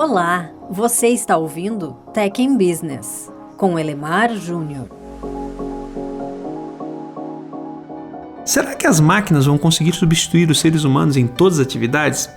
Olá, você está ouvindo Tech in Business, com Elemar Júnior. Será que as máquinas vão conseguir substituir os seres humanos em todas as atividades?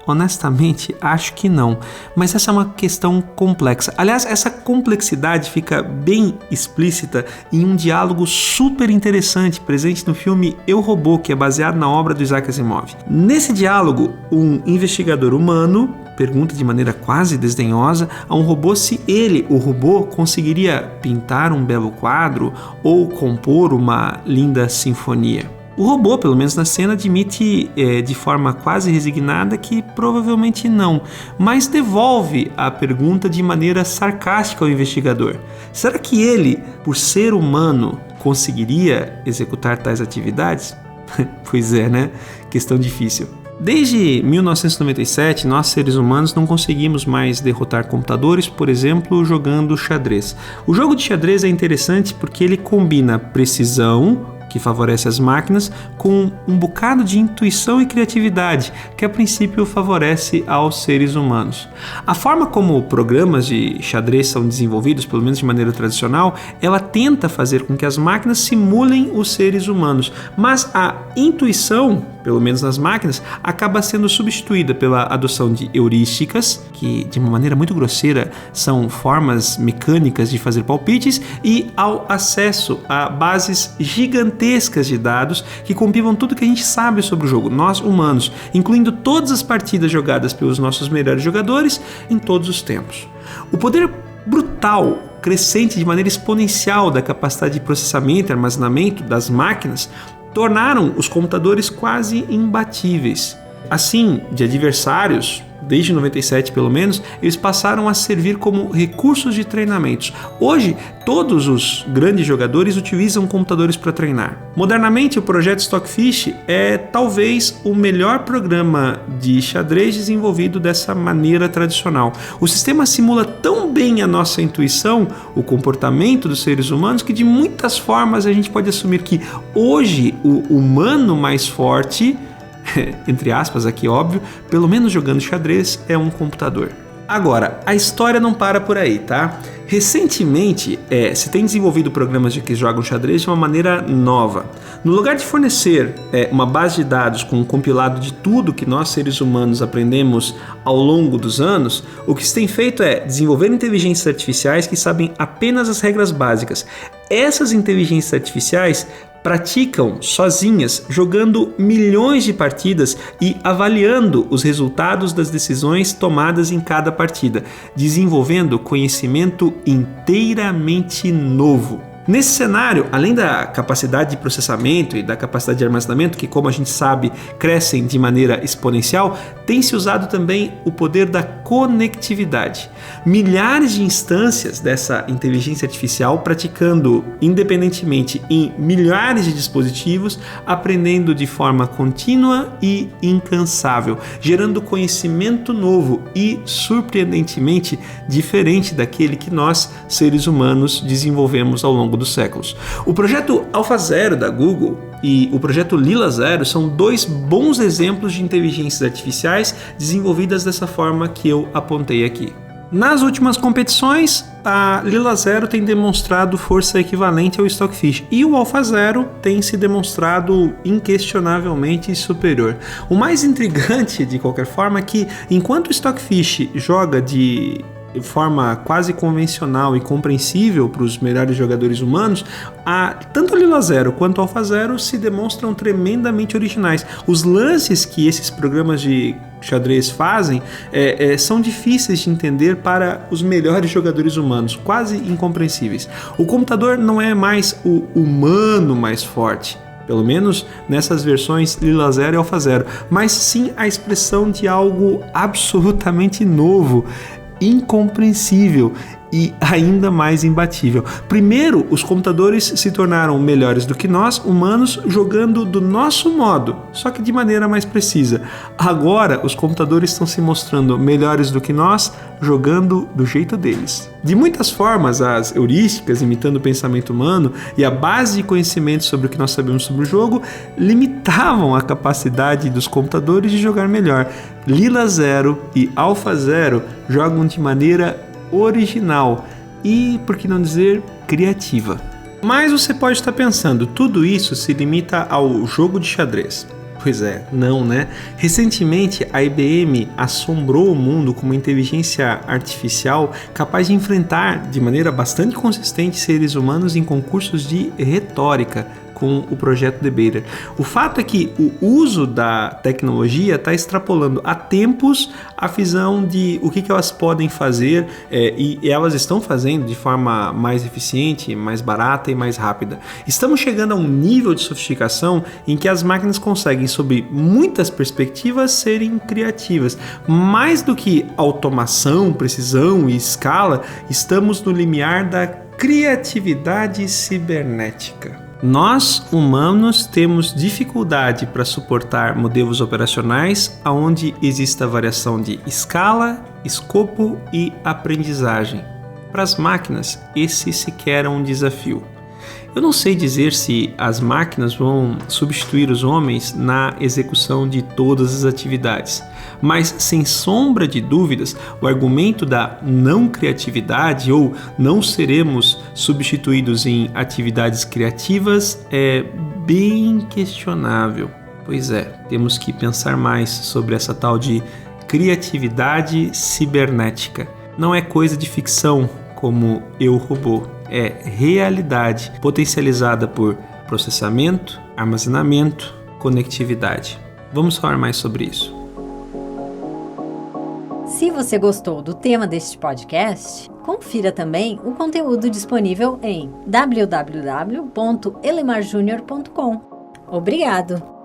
Honestamente, acho que não. Mas essa é uma questão complexa. Aliás, essa complexidade fica bem explícita em um diálogo super interessante presente no filme Eu, Robô, que é baseado na obra do Isaac Asimov. Nesse diálogo, um investigador humano pergunta de maneira quase desdenhosa a um robô se ele, o robô, conseguiria pintar um belo quadro ou compor uma linda sinfonia. O robô, pelo menos na cena, admite de forma quase resignada que provavelmente não, mas devolve a pergunta de maneira sarcástica ao investigador. Será que ele, por ser humano, conseguiria executar tais atividades? Pois é, né? Questão difícil. Desde 1997, nós seres humanos não conseguimos mais derrotar computadores, por exemplo, jogando xadrez. O jogo de xadrez é interessante porque ele combina precisão, que favorece as máquinas, com um bocado de intuição e criatividade, que a princípio favorece aos seres humanos. A forma como programas de xadrez são desenvolvidos, pelo menos de maneira tradicional, ela tenta fazer com que as máquinas simulem os seres humanos, mas a intuição, pelo menos nas máquinas, acaba sendo substituída pela adoção de heurísticas, que de uma maneira muito grosseira são formas mecânicas de fazer palpites, e ao acesso a bases gigantescas de dados que compilam tudo que a gente sabe sobre o jogo, nós humanos, incluindo todas as partidas jogadas pelos nossos melhores jogadores em todos os tempos. O poder brutal, crescente de maneira exponencial da capacidade de processamento e armazenamento das máquinas tornaram os computadores quase imbatíveis. Assim, de adversários, desde 97 pelo menos, eles passaram a servir como recursos de treinamentos. Hoje, todos os grandes jogadores utilizam computadores para treinar. Modernamente, o projeto Stockfish é talvez o melhor programa de xadrez desenvolvido dessa maneira tradicional. O sistema simula tão bem a nossa intuição, o comportamento dos seres humanos, que de muitas formas a gente pode assumir que hoje o humano mais forte, entre aspas aqui óbvio, pelo menos jogando xadrez, é um computador. Agora, a história não para por aí, tá? Recentemente, se tem desenvolvido programas que jogam xadrez de uma maneira nova. No lugar de fornecer uma base de dados com um compilado de tudo que nós seres humanos aprendemos ao longo dos anos, o que se tem feito é desenvolver inteligências artificiais que sabem apenas as regras básicas. Essas inteligências artificiais praticam sozinhas, jogando milhões de partidas e avaliando os resultados das decisões tomadas em cada partida, desenvolvendo conhecimento inteiramente novo. Nesse cenário, além da capacidade de processamento e da capacidade de armazenamento, que, como a gente sabe, crescem de maneira exponencial, tem-se usado também o poder da conectividade. Milhares de instâncias dessa inteligência artificial praticando independentemente em milhares de dispositivos, aprendendo de forma contínua e incansável, gerando conhecimento novo e, surpreendentemente, diferente daquele que nós, seres humanos, desenvolvemos ao longo dos séculos. O projeto AlphaZero da Google e o projeto LilaZero são dois bons exemplos de inteligências artificiais desenvolvidas dessa forma que eu apontei aqui. Nas últimas competições, a LilaZero tem demonstrado força equivalente ao Stockfish e o AlphaZero tem se demonstrado inquestionavelmente superior. O mais intrigante, de qualquer forma, é que enquanto o Stockfish joga de forma quase convencional e compreensível para os melhores jogadores humanos, tanto a LilaZero quanto o AlphaZero se demonstram tremendamente originais. Os lances que esses programas de xadrez fazem são difíceis de entender para os melhores jogadores humanos, quase incompreensíveis. O computador não é mais o humano mais forte, pelo menos nessas versões LilaZero e AlphaZero, mas sim a expressão de algo absolutamente novo, incompreensível e ainda mais imbatível. Primeiro, os computadores se tornaram melhores do que nós, humanos, jogando do nosso modo, só que de maneira mais precisa. Agora, os computadores estão se mostrando melhores do que nós, jogando do jeito deles. De muitas formas, as heurísticas, imitando o pensamento humano, e a base de conhecimento sobre o que nós sabemos sobre o jogo, limitavam a capacidade dos computadores de jogar melhor. Lila Zero e Alpha Zero jogam de maneira original e, por que não dizer, criativa. Mas você pode estar pensando, tudo isso se limita ao jogo de xadrez. Pois é, não, né? Recentemente, a IBM assombrou o mundo com uma inteligência artificial capaz de enfrentar de maneira bastante consistente seres humanos em concursos de retórica, com o projeto Debater. O fato é que o uso da tecnologia está extrapolando há tempos a visão de o que elas podem fazer e elas estão fazendo de forma mais eficiente, mais barata e mais rápida. Estamos chegando a um nível de sofisticação em que as máquinas conseguem, sob muitas perspectivas, serem criativas. Mais do que automação, precisão e escala, estamos no limiar da criatividade cibernética. Nós, humanos, temos dificuldade para suportar modelos operacionais onde exista variação de escala, escopo e aprendizagem. Para as máquinas, esse sequer é um desafio. Eu não sei dizer se as máquinas vão substituir os homens na execução de todas as atividades, mas sem sombra de dúvidas, o argumento da não criatividade ou não seremos substituídos em atividades criativas é bem questionável. Pois é, temos que pensar mais sobre essa tal de criatividade cibernética. Não é coisa de ficção como Eu, Robô. É realidade potencializada por processamento, armazenamento, conectividade. Vamos falar mais sobre isso. Se você gostou do tema deste podcast, confira também o conteúdo disponível em www.elemarjunior.com. Obrigado!